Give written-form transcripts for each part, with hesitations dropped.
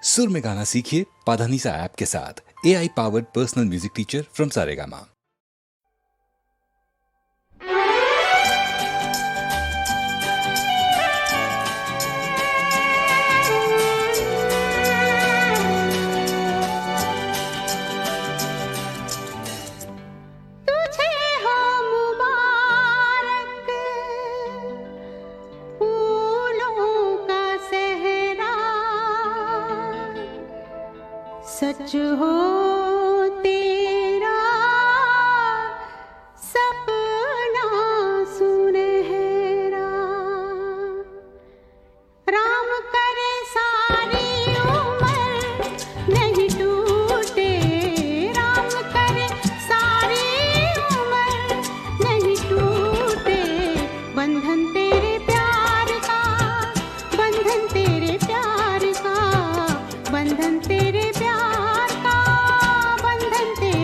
सुर में गाना सीखिए पाधानीसा ऐप के साथ। AI powered personal music teacher from Saregama. सच हो तेरा सपना सुनहरा, राम करे सारी उम्र नहीं टूटे, राम करे सारी उम्र नहीं टूटे। बंधन तेरे प्यार का, बंधन तेरे प्यार का, बंधन तेरे प्यार का, बंधन तेरे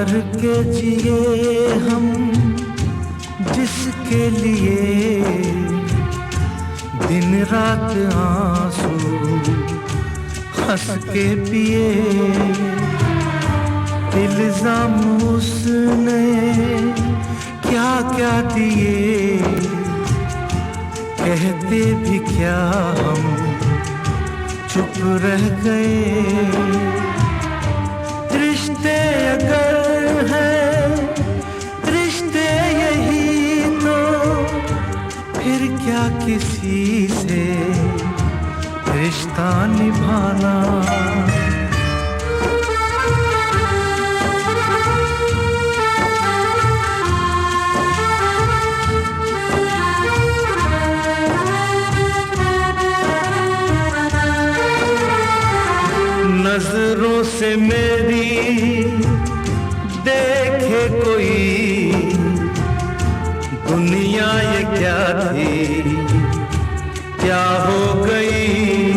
हार के जिए हम जिसके लिए दिन रात आंसू हंस के पिए, इल्जाम उसने क्या क्या दिए, कहते भी क्या हम चुप रह गए। रिश्ते अगर हैं रिश्ते यही तो फिर क्या किसी से रिश्ता निभाना। नजरों से मेरी देखे कोई दुनिया ये क्या थी क्या हो गई,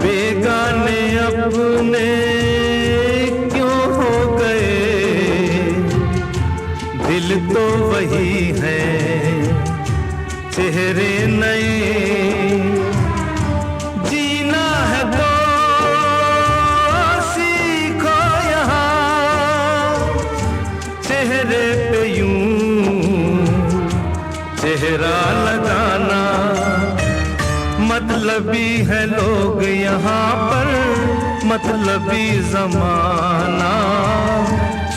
बेगाने अपने क्यों हो गए, दिल तो वही है चेहरे नए। चेहरा लगाना मतलबी है लोग यहाँ पर, मतलबी जमाना।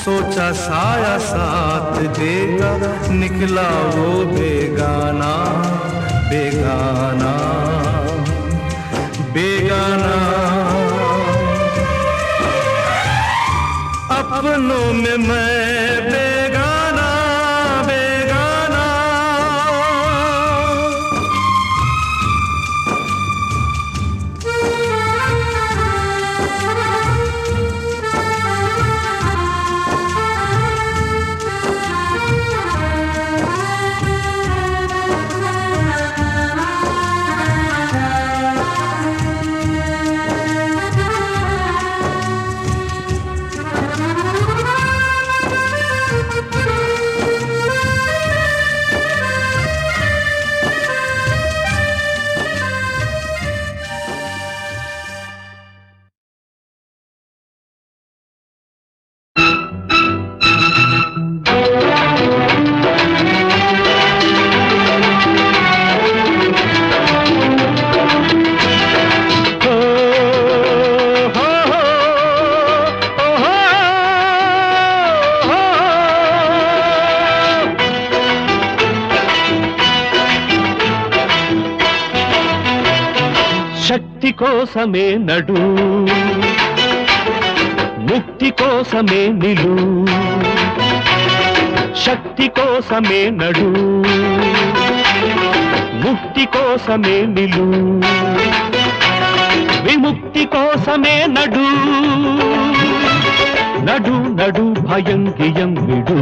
सोचा साया साथ देगा निकला वो बेगाना, बेगाना बेगाना। अपनों में मैं बेगाना बेगाना। శక్తి కోసమే నడు, ముక్తి కోసమే నిలు, శక్తి కోసమే నడు, ముక్తి కోసమే నిలు, విముక్తి కోసమే నడు, నడు నడు భయం గియం విడు,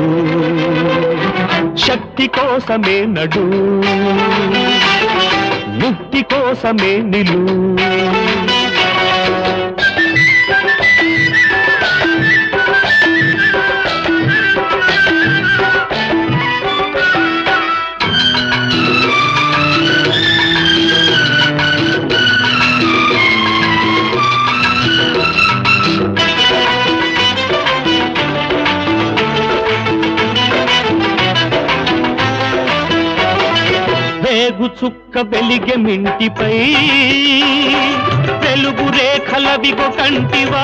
శక్తి కోసమే నడు, ముక్తి కోసమే నిలు. వేగు చుక్క వెలిగె మింటిపై వెలుగు రేఖలవిగో కంటివా,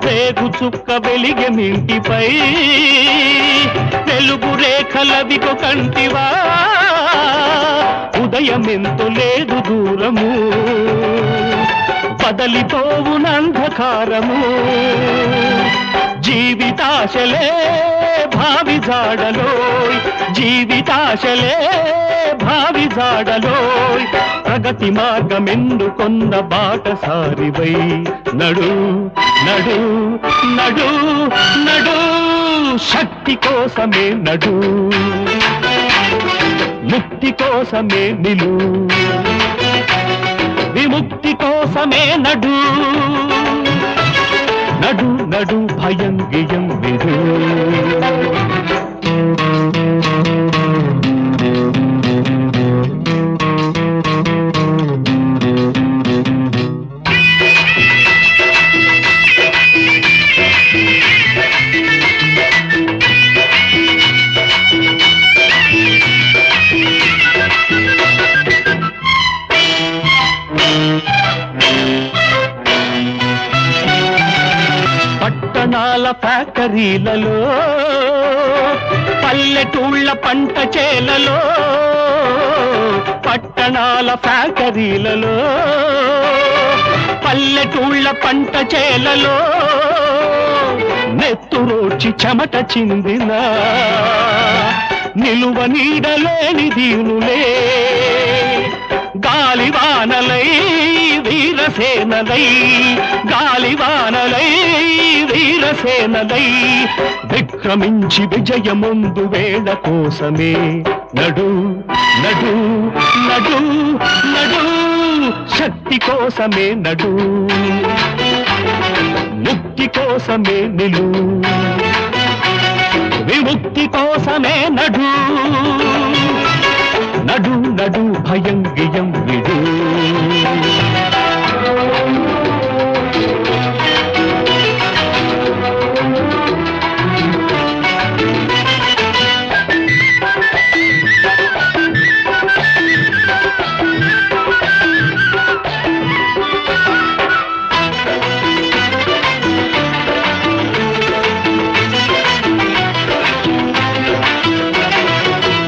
వేగు చుక్క వెలిగె మింటిపై వెలుగు రేఖలవిగో కంటివా, ఉదయమెంతో లేదు దూరము బదలిపోవునంధకారము, జీవితాశలే భావి జాడలోయ్, జీవితాశలే భావి జాడలోయ్, ప్రగతి మార్గమెందుకొన్న బాటసారివై నడు నడు నడు నడు, శక్తి కోసమే నడు, ముక్తి కోసమే నిలు, విముక్తి కోసమే నడు, నడు నడు భయం గియం విడు పట్టణాల ఫ్యాక్టరీలలో పల్లెటూళ్ళ పంట చేలలో పట్టణాల ఫ్యాక్టరీలలో పల్లెటూళ్ళ పంట చేలలో నెత్తురోచి చెమట చిందిన నిలువ నీడలేని దీనులే గాలివానలై వీరసేనలై గాలివానలై వీరసేనలై విక్రమించి విజయముందు వేళ కోసమే నడు నడు నడు నడు శక్తి కోసమే నడు ముక్తి కోసమే నిలు విముక్తి కోసమే నడు నడు నడు భయం గియం విడు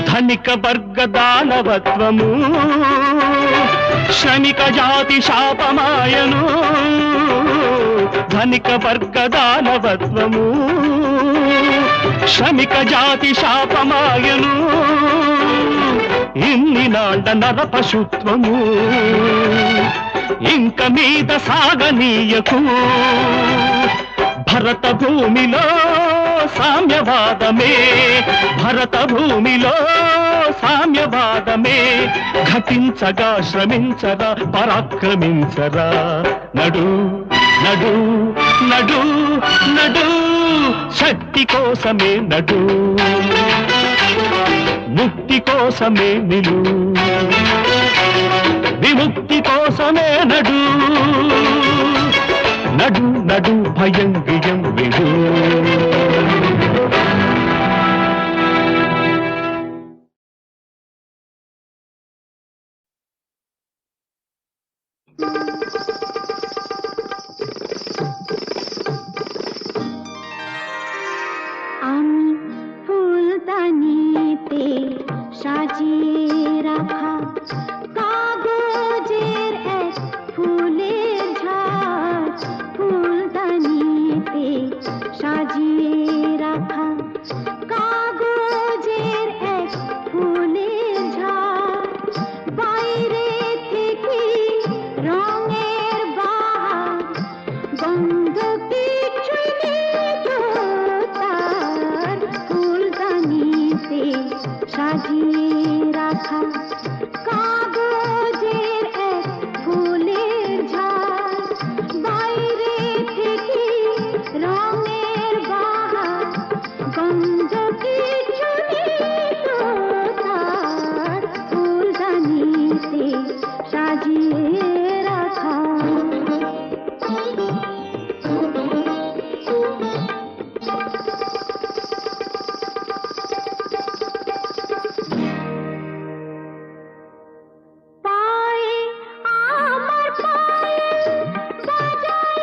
ధనిక వర్గ దానవత్వము శ్రమిక జాతి శాపమాయను ధనిక వర్గ దానవత్వము శ్రమిక జాతి శాపమాయను ఇన్ని నాళ్ళ నరపశుత్వము ఇంక మీద సాగనీయకు భరత భూమిలో సామ్యవాదమే భరత భూమిలో సామ్యవాదమే ఘటించగా శ్రమించగా పరాక్రమించరా నడు నడు నడు నడు శక్తి కోసమే నడు ముక్తి కోసమే నిలు విముక్తి కోసమే నడు నడు నడు భయం గియం విడు আমি ফুলদানিতে সাজিয়ে রাখা কাগজের এক ফুলের ঝাড় ফুলদানিতে সাজিয়ে রাখা কাগজের এক ফুলের ঝাড় বাইরে থেকে রঙের বাহার গন্ধ কিছুই নেই তো তার ফুলদানিতে সাজিয়ে রাখা কাগজের এক ফুলের ঝাড় বাইরে থেকে রঙের বাহার গন্ধ কিছু নেই তো তার ফুলদানিতে সাজিয়ে রাখা পায়ে আমার পায়ে বাজাই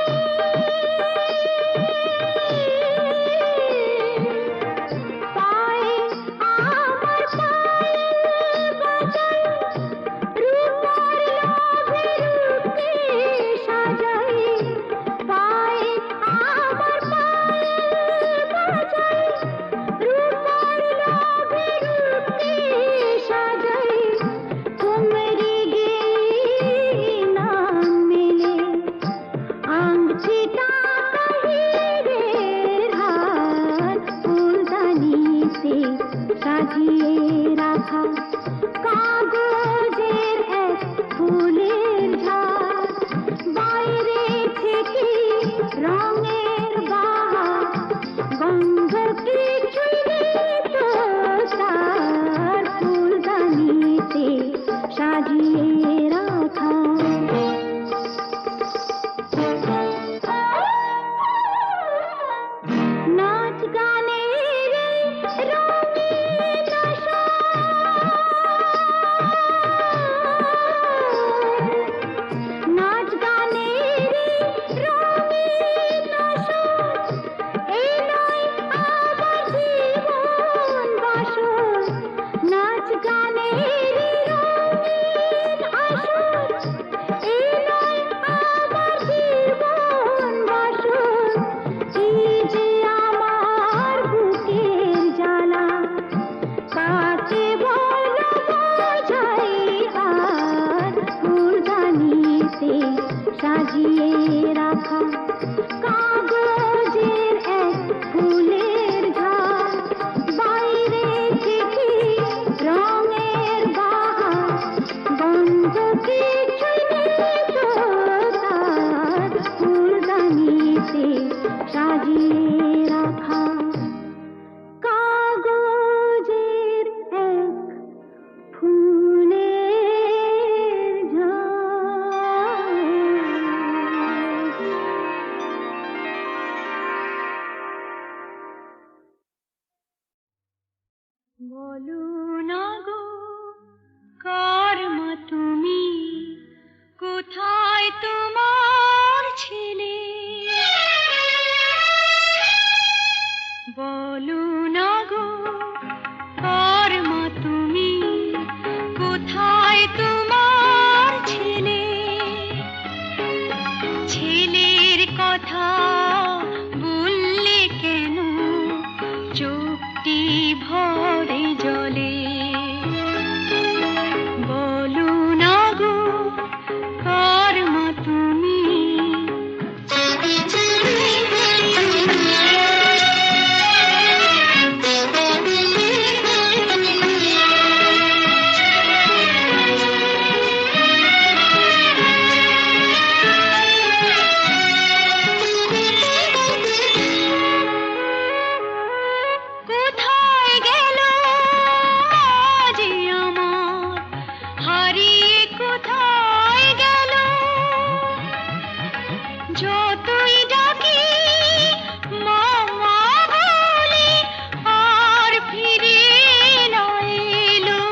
সাজিয়ে রাখা কাগজের এক ফুলের ঝাঁক। বলো না গো কার মা তুমি, কোথায় তোমার ছেলে? বলো না গো কার মা তুমি, কোথায় তোমার ছেলে? ছেলের কথা বললে কেন চোখটি ভরে জলে? বলো না গো কার মা তুমি? কোথায় গেল আজ আমার হারিয়ে, কোথায় গেল? যতই ডাকি মা মা বলে আর ফিরে না এলো।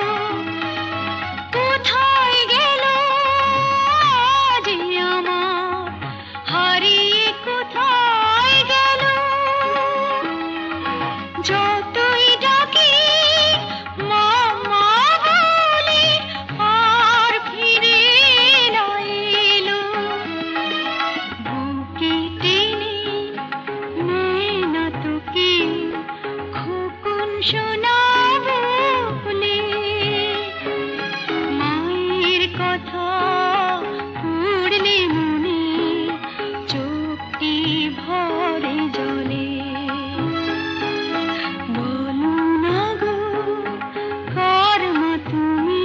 কোথায় গেল আজ আমার হারিয়ে, কোথায় গেল? যতই ডাকি মা মা বলে আর ফিরে না এলো। বুকে টেনে নেয় না তোকে খোকন শোনাবো বলে। মায়ের কথা পড়লে মনে চোখটি ভরে জলে। বলো না গো কার মা তুমি?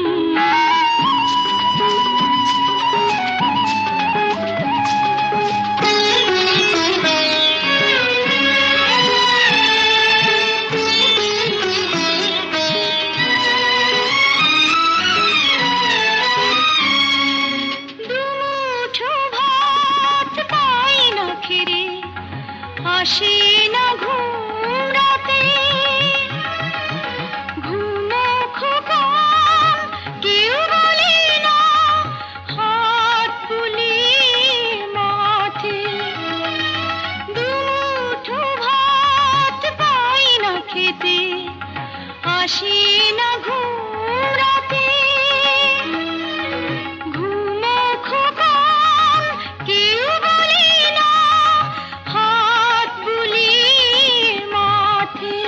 দুমুঠো ভাত পাই না খেরে, আসে না ঘুম রাতে। ঘুমো খোকন কেউ বলে না, হাত বুলিয়ে মাথে। দুমুঠো ভাত পাই না খেতে, আসে না ঘুম রাতে। ঘুমো খোকন কেউ বলে না, হাত বুলিয়ে মাথে।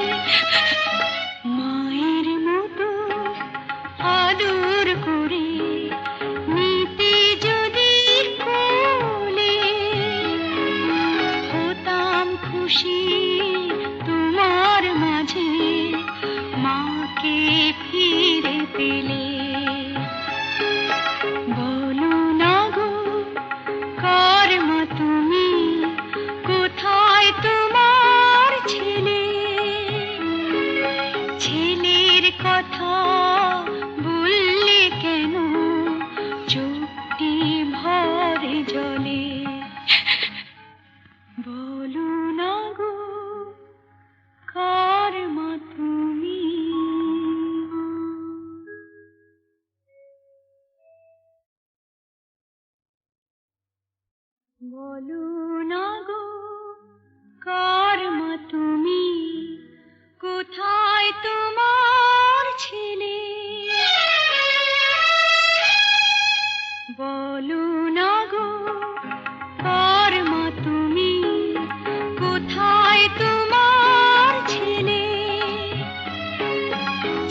মায়ের মতো আদর করে নিতে যদি কোলে, হতাম খুশি তোমার মাঝে মাকে ফিরে পেলে। বলো না গো কার মা তুমি, কোথায় তোমার ছেলে? ছেলের কথা বললে কেন চোখটি ভরে জলে? বলো না গো কার মা তুমি? বলো না গো কার মা তুমি, কোথায় তোমার ছেলে? বলো না গো কার মা তুমি, কোথায় তোমার ছেলে?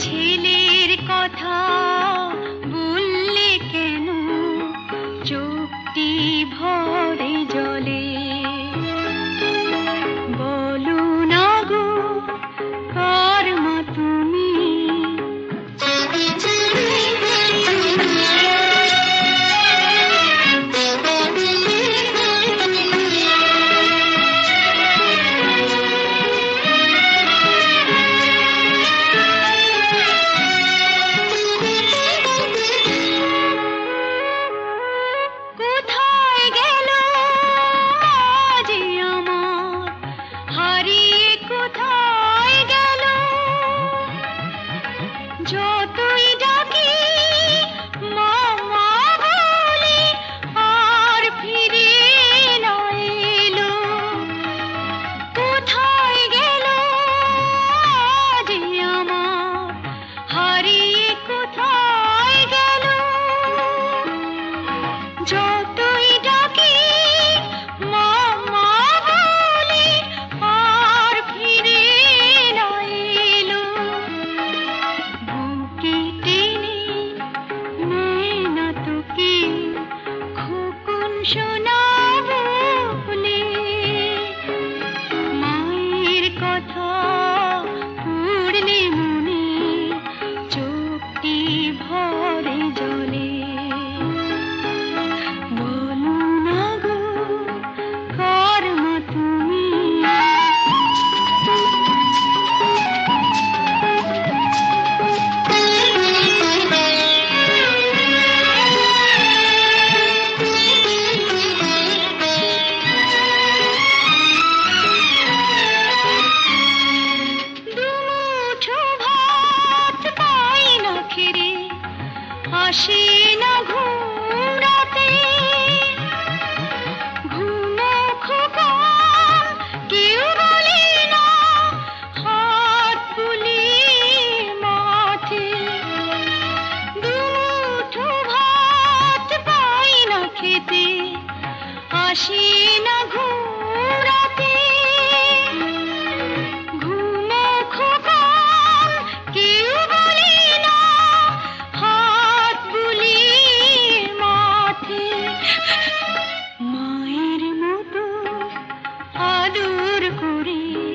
ছেলের কথা বললে কেন চোখটি ভরে জলে? বলো না গো কার মা তুমি? করে